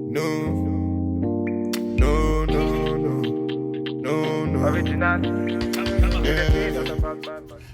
Original.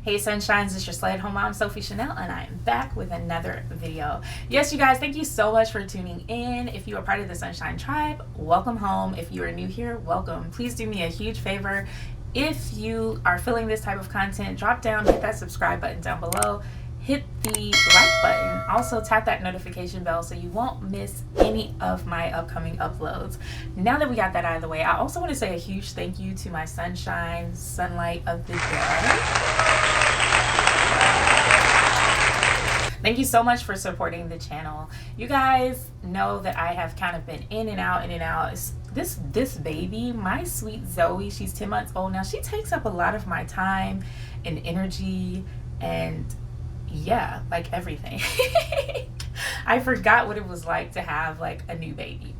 Hey sunshines, it's your slay at home mom Sophie Chanel, and I am back with another video. Yes, you guys, thank you so much for tuning in. If you are part of the Sunshine Tribe, welcome home. If you are new here, welcome. Please do me a huge favor. If you are feeling this type of content, drop down, hit that subscribe button down below, hit the like button, also tap that notification bell so you won't miss any of my upcoming uploads. Now that we got that out of the way, I also want to say a huge thank you to my sunlight of the day. Thank you so much for supporting the channel. You guys know that I have kind of been in and out. This baby, my sweet Zoe, she's 10 months old now. She takes up a lot of my time and energy and yeah, like everything. I forgot what it was like to have like a new baby.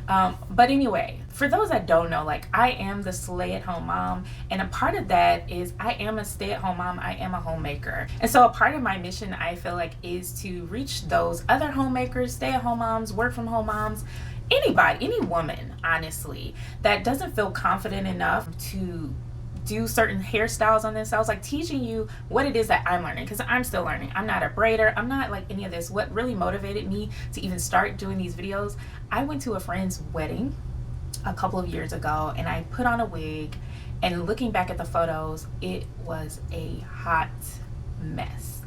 But anyway, for those that don't know, like I am the slay at home mom, and a part of that is I am a stay at home mom. I am a homemaker. And so a part of my mission, I feel like, is to reach those other homemakers, stay at home moms, work from home moms, anybody, any woman, honestly, that doesn't feel confident enough to do certain hairstyles on themselves, like teaching you what it is that I'm learning, because I'm still learning. I'm not a braider. I'm not like any of this. What really motivated me to even start doing these videos, I went to a friend's wedding a couple of years ago and I put on a wig, and looking back at the photos, it was a hot mess.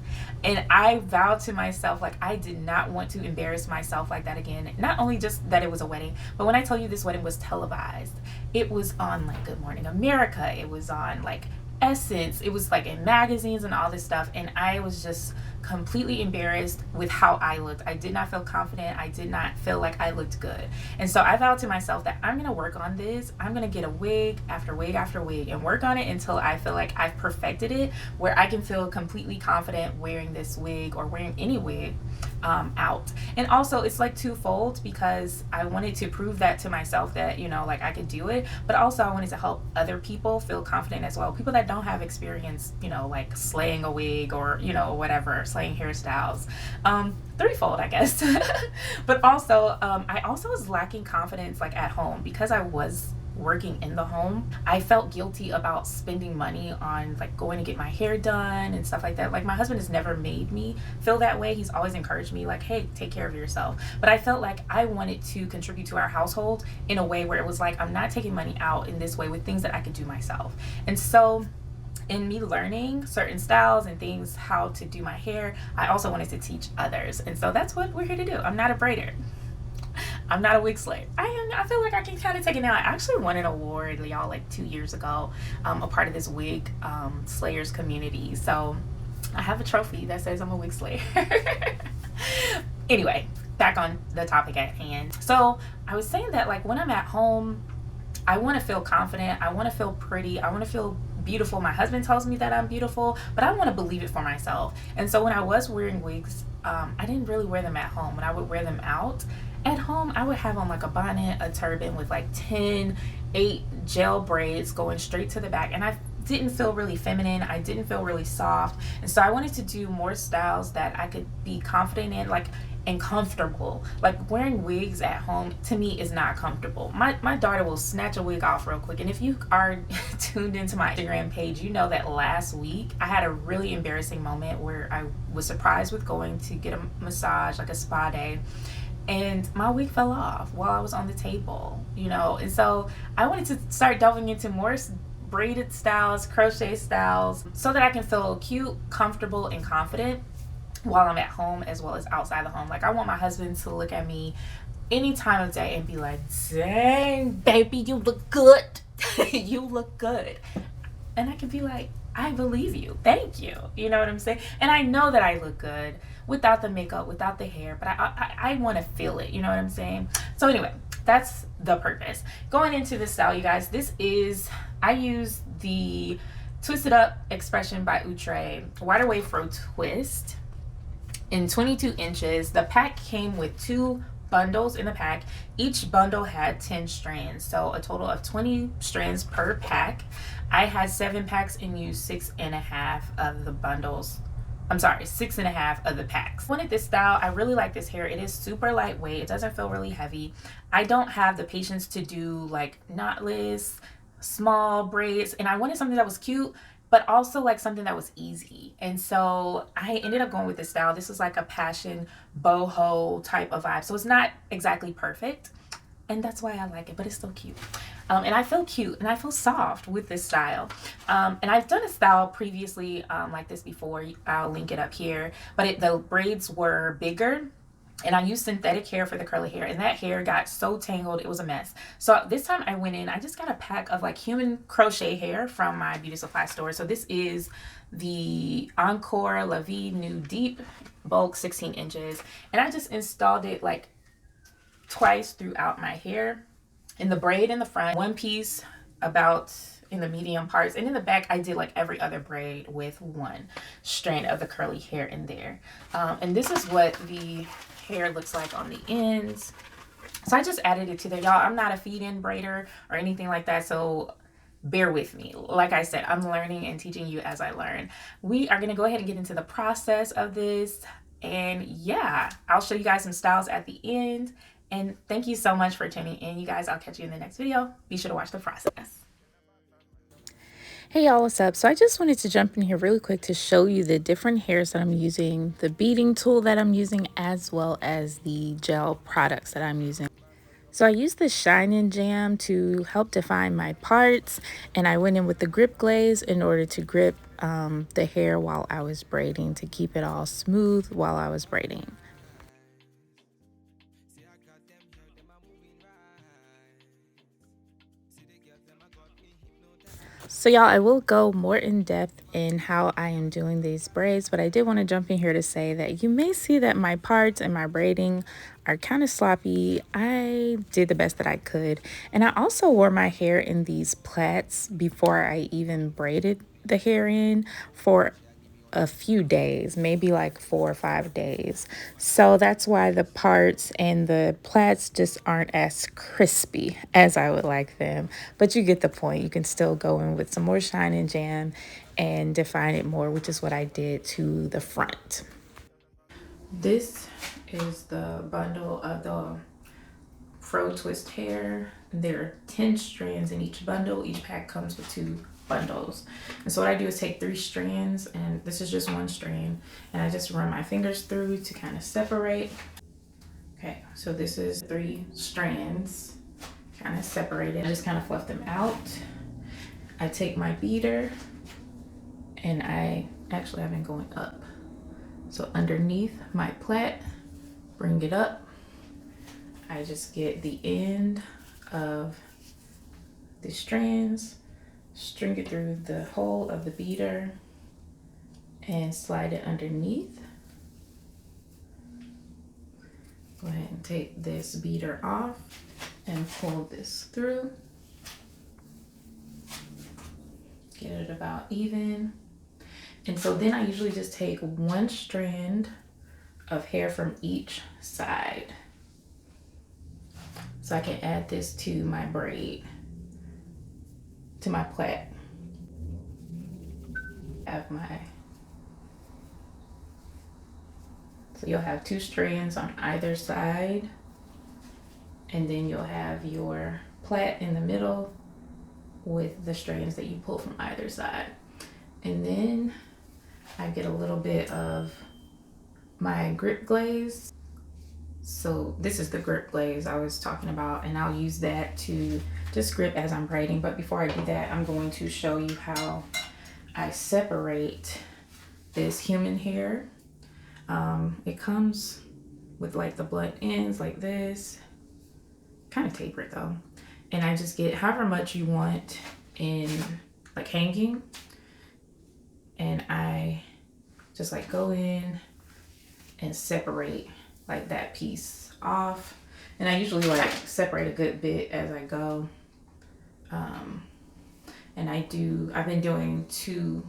And I vowed to myself, like, I did not want to embarrass myself like that again. Not only just that it was a wedding, but when I tell you this wedding was televised, it was on like Good Morning America. It was on like Essence. It was like in magazines and all this stuff. And I was just completely embarrassed with how I looked. I did not feel confident. I did not feel like I looked good. And so I vowed to myself that I'm going to work on this. I'm going to get a wig after wig after wig and work on it until I feel like I've perfected it, where I can feel completely confident wearing this wig or wearing any wig out. And also it's like twofold, because I wanted to prove that to myself that, you know, like I could do it, but also I wanted to help other people feel confident as well. People that don't have experience, you know, like slaying a wig or, you know, whatever, slaying hairstyles. Threefold, I guess. But also I also was lacking confidence like at home, because I was working in the home. I felt guilty about spending money on like going to get my hair done and stuff like that. Like my husband has never made me feel that way. He's always encouraged me like, hey, take care of yourself. But I felt like I wanted to contribute to our household in a way where it was like, I'm not taking money out in this way with things that I could do myself. And so in me learning certain styles and things, how to do my hair, I also wanted to teach others. And so that's what we're here to do. I'm not a braider. I'm not a wig slayer. I feel like I can kind of take it now. I actually won an award, y'all, like 2 years ago, a part of this wig slayers community. So I have a trophy that says I'm a wig slayer. Anyway, back on the topic at hand. So I was saying that like when I'm at home, I want to feel confident. I want to feel pretty. I want to feel beautiful. My husband tells me that I'm beautiful, but I want to believe it for myself. And so when I was wearing wigs, I didn't really wear them at home. When I would wear them out, at home, I would have on like a bonnet, a turban with like 8 gel braids going straight to the back. And I didn't feel really feminine. I didn't feel really soft. And so I wanted to do more styles that I could be confident in, like, and comfortable. Like wearing wigs at home to me is not comfortable. My daughter will snatch a wig off real quick. And if you are tuned into my Instagram page, you know that last week I had a really embarrassing moment where I was surprised with going to get a massage, like a spa day, and my wig fell off while I was on the table, you know. And so I wanted to start delving into more braided styles, crochet styles, so that I can feel cute, comfortable, and confident while I'm at home as well as outside the home. Like I want my husband to look at me any time of day and be like, dang, baby, you look good. You look good. And I can be like, I believe you. Thank you. You know what I'm saying? And I know that I look good without the makeup, without the hair, but I want to feel it. You know what I'm saying? So anyway, that's the purpose. Going into this style, you guys, I use the Twisted Up Expression by Outre Wider Wave Fro Twist in 22 inches. The pack came with 2 bundles in the pack. Each bundle had 10 strands, so a total of 20 strands per pack. I had 7 packs and used 6.5 of the bundles I'm sorry, 6.5 of the packs. I wanted this style. I really like this hair. It is super lightweight. It doesn't feel really heavy. I don't have the patience to do like knotless, small braids, and I wanted something that was cute, but also like something that was easy. And so I ended up going with this style. This is like a passion boho type of vibe. So it's not exactly perfect, and that's why I like it, but it's still cute. And I feel cute and I feel soft with this style. And I've done a style previously like this before. I'll link it up here, but the braids were bigger, and I used synthetic hair for the curly hair, and that hair got so tangled, it was a mess. So this time I went in, I just got a pack of like human crochet hair from my beauty supply store. So this is the Encore La Vie New Deep bulk 16 inches, and I just installed it like twice throughout my hair. In the braid in the front, one piece about in the medium parts, and in the back I did like every other braid with one strand of the curly hair in there. And this is what the hair looks like on the ends. So I just added it to there, y'all. I'm not a feed-in braider or anything like that, so bear with me. Like I said, I'm learning and teaching you as I learn. We are gonna go ahead and get into the process of this, and yeah, I'll show you guys some styles at the end. And thank you so much for tuning in, you guys. I'll catch you in the next video. Be sure to watch the process. Hey y'all, what's up? So I just wanted to jump in here really quick to show you the different hairs that I'm using, the beading tool that I'm using, as well as the gel products that I'm using. So I used the Shine Jam to help define my parts, and I went in with the grip glaze in order to grip the hair while I was braiding, to keep it all smooth while I was braiding. So y'all, I will go more in depth in how I am doing these braids, but I did want to jump in here to say that you may see that my parts and my braiding are kind of sloppy. I did the best that I could, and I also wore my hair in these plaits before I even braided the hair in for a few days, maybe like 4 or 5 days. So that's why the parts and the plaits just aren't as crispy as I would like them. But you get the point. You can still go in with some more Shine and Jam and define it more, which is what I did to the front. This is the bundle of the fro twist hair. There are 10 strands in each bundle. Each pack comes with 2 bundles. And so what I do is take 3 strands, and this is just one strand, and I just run my fingers through to kind of separate. Okay, so this is 3 strands kind of separated. I just kind of fluff them out. I take my beater, and I've been going up. So underneath my plait, bring it up. I just get the end of the strands, string it through the hole of the beater, and slide it underneath. Go ahead and take this beater off and pull this through. Get it about even. And so then I usually just take 1 strand of hair from each side, so I can add this to my braid, to my plait. So you'll have 2 strands on either side, and then you'll have your plait in the middle with the strands that you pull from either side. And then I get a little bit of my grip glaze. So this is the grip glaze I was talking about, and I'll use that to just grip as I'm braiding. But before I do that, I'm going to show you how I separate this human hair. It comes with like the blunt ends like this, kind of tapered though. And I just get however much you want in like hanging, and I just like go in and separate like that piece off. And I usually like separate a good bit as I go. And I've been doing 2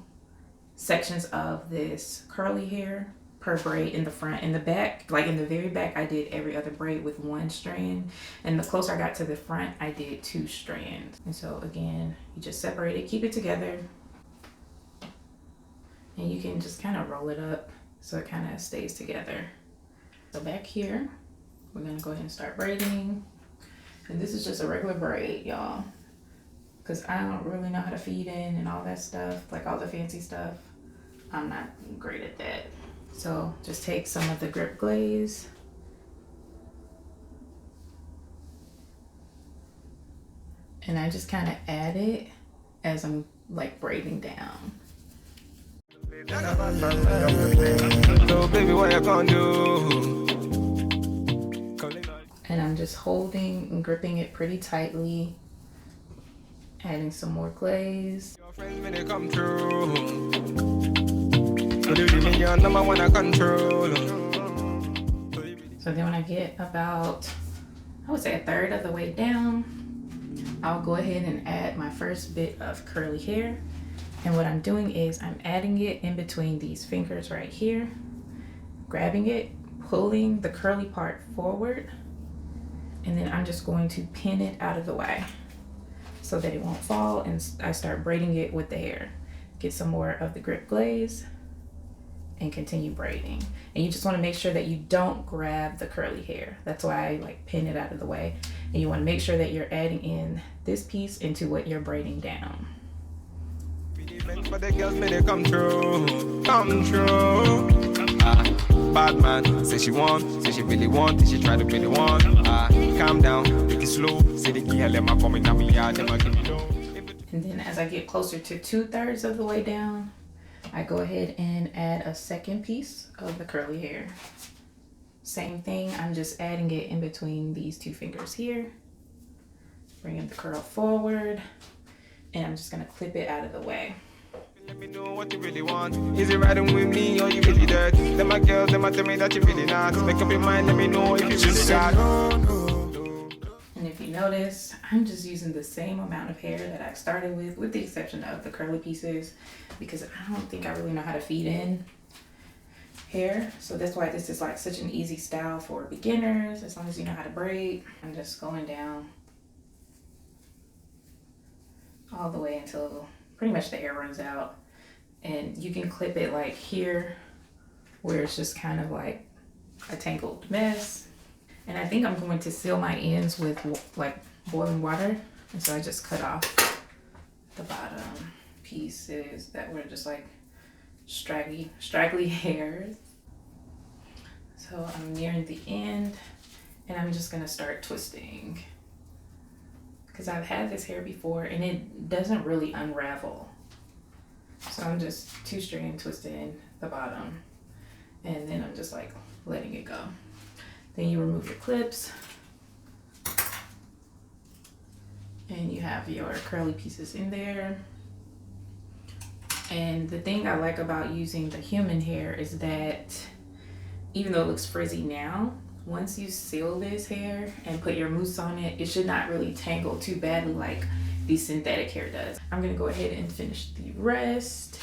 sections of this curly hair per braid in the front. In the back, like in the very back, I did every other braid with 1 strand, and the closer I got to the front, I did 2 strands. And so again, you just separate it, keep it together, And you can just kind of roll it up so it kind of stays together. So back here, we're gonna go ahead and start braiding. And this is just a regular braid, y'all, because I don't really know how to feed in and all that stuff, like all the fancy stuff. I'm not great at that. So just take some of the grip glaze and I just kind of add it as I'm like braiding down. So baby, what you gonna do? And I'm just holding and gripping it pretty tightly, adding some more glaze. Your friends when they come through, so then when I get about, I would say a third of the way down, I'll go ahead and add my first bit of curly hair. And what I'm doing is I'm adding it in between these fingers right here, grabbing it, pulling the curly part forward, and then I'm just going to pin it out of the way so that it won't fall, and I start braiding it with the hair. Get some more of the grip glaze and continue braiding. And you just want to make sure that you don't grab the curly hair. That's why I like pin it out of the way. And you want to make sure that you're adding in this piece into what you're braiding down. For the girls, may they come true, come true. Bad man, say she want, say she really want, say she try to be the one. Calm down, take it slow. Say the key, let my come in, I'm yard, never give me low. And then as I get closer to 2/3 of the way down, I go ahead and add a second piece of the curly hair. Same thing, I'm just adding it in between these two fingers here. Bringing the curl forward, and I'm just gonna clip it out of the way. Let me know what you really want. Is it riding with me or you really dirt? Then my girls, them tell me that you really not. Make up your mind, let me know if you really got. And if you notice, I'm just using the same amount of hair that I started with the exception of the curly pieces, because I don't think I really know how to feed in hair. So that's why this is like such an easy style for beginners, as long as you know how to braid. I'm just going down all the way until pretty much the hair runs out. And you can clip it like here, where it's just kind of like a tangled mess. And I think I'm going to seal my ends with like boiling water. And so I just cut off the bottom pieces that were just like straggly hairs. So I'm nearing the end and I'm just gonna start twisting, because I've had this hair before and it doesn't really unravel. So I'm just 2-strand twisting the bottom, and then I'm just like letting it go. Then you remove your clips and you have your curly pieces in there. And the thing I like about using the human hair is that even though it looks frizzy now, once you seal this hair and put your mousse on it, it should not really tangle too badly like the synthetic hair does. I'm gonna go ahead and finish the rest.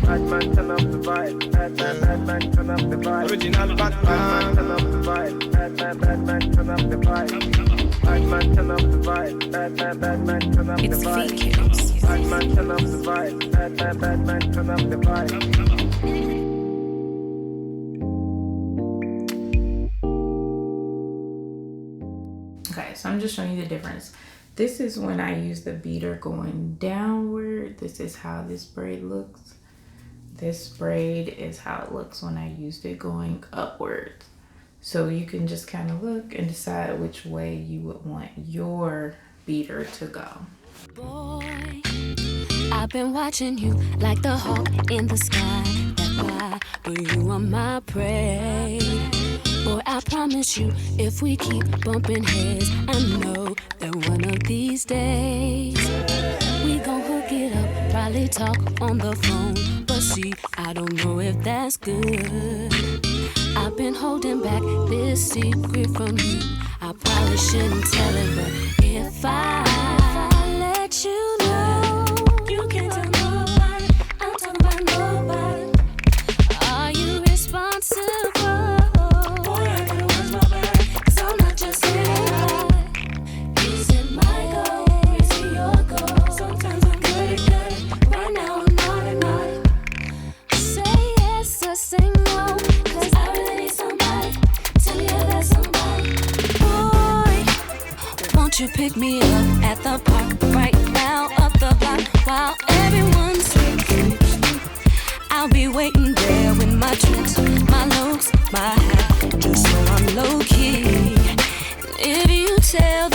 Batman, turn up the vibe. Batman, turn up the vibe. Original Batman, turn up the vibe. Batman, turn up the vibe. Batman, turn up the vibe. Batman, turn up the vibe. Batman, turn up the vibe. Batman, turn up the vibe. Okay, so I'm just showing you the difference. This is when I use the beater going downward. This is how this braid looks. This braid is how it looks when I used it going upward. So you can just kind of look and decide which way you would want your beater to go. Boy, I've been watching you like the hawk in the sky that fly, but you are my prey. Boy, I promise you, if we keep bumping heads, I know that one of these days we gon' hook it up, probably talk on the phone. But see, I don't know if that's good. I've been holding back this secret from you. I probably shouldn't tell it, but if I let you know, you can't tell nobody. I'm talking about nobody. won't you pick me up at the park right now, up the block, while everyone sleeps. I'll be waiting there with my tricks, my looks, my hat, just so I'm low key. If you tell